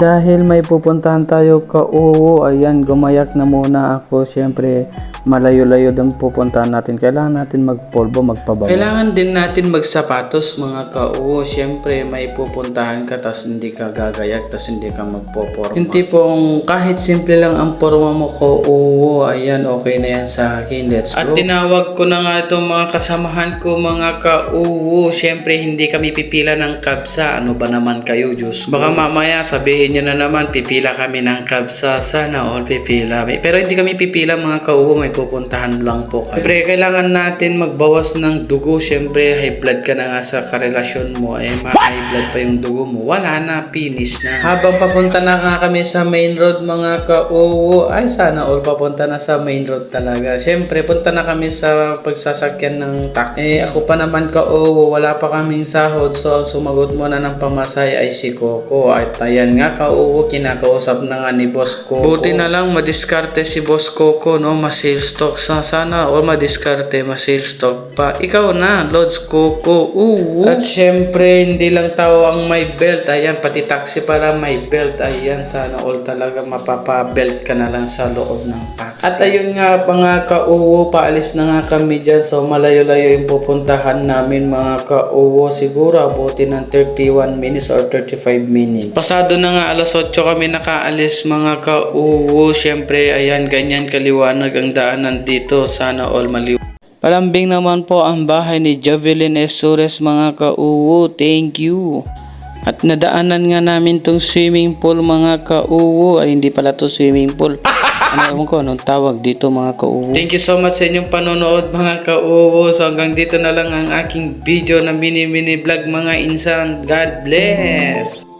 Dahil may pupuntahan tayo ka-uwo, ayan, gumayak na muna ako. Siyempre, malayo-layo din pupuntahan natin. Kailangan natin magpolvo, magpabago. Kailangan din natin magsapatos, mga ka-uwo. Siyempre, may pupuntahan ka, tas hindi ka gagayak, tas hindi ka magpoporma. Yung tipong kahit simple lang ang porma mo, ka-uwo, ayan, okay na yan sa akin. Let's go. At tinawag ko na nga itong mga kasamahan ko, mga ka-uwo. Siyempre, hindi kami pipila ng kabsa. Ano ba naman kayo, Diyos? Baka mamaya sabihin nyo na naman, pipila kami ng kabsa. Sana all pipila. Pero hindi kami pipila, mga ka-uwo, may pupuntahan lang po kami. Siyempre, kailangan natin magbawas ng dugo. Siyempre, high blood ka na nga sa karelasyon mo. Ma-high blood pa yung dugo mo. Wala na, finish na. Habang papunta na nga kami sa main road, mga ka-uwo, ay sana all papunta na sa main road talaga. Siyempre, punta na kami sa pagsasakyan ng taxi. Ako pa naman, ka-uwo, wala pa kaming sahod. So, ang sumagot mo na ng pamasay ay si Coco. At ayan nga, ka-uwo, kinakausap na nga ni Boss Coco. Buti na lang madiskarte si Boss Coco, no? Ma-sales stock. Sana all madiskarte, ma-sales stock pa. Ikaw na, Lods Coco. At syempre, hindi lang tao ang may belt. Ayan, pati taxi para may belt. Ayan, sana all talaga mapapa-belt ka na lang sa loob ng taxi. At ayun nga, mga ka-uwo, paalis na nga kami dyan. So, malayo-layo yung pupuntahan namin, mga ka-uwo. Siguro, abuti ng 31 minutes or 35 minutes. Pasado na nga, alas 8 kami nakaalis, mga ka-uwo. Siyempre, ayan, ganyan kaliwanag ang daanan dito. Sana all maliwanag. Palambing naman po ang bahay ni Javelin Esures, mga ka-uwo. Thank you. At nadaanan nga namin tong swimming pool, mga ka-uwo. Ay, hindi pala to swimming pool. Ano ko, anong tawag dito, mga ka-uwo? Thank you so much sa inyong panonood, mga ka-uwo. So hanggang dito na lang ang aking video na mini vlog, mga insan. God bless!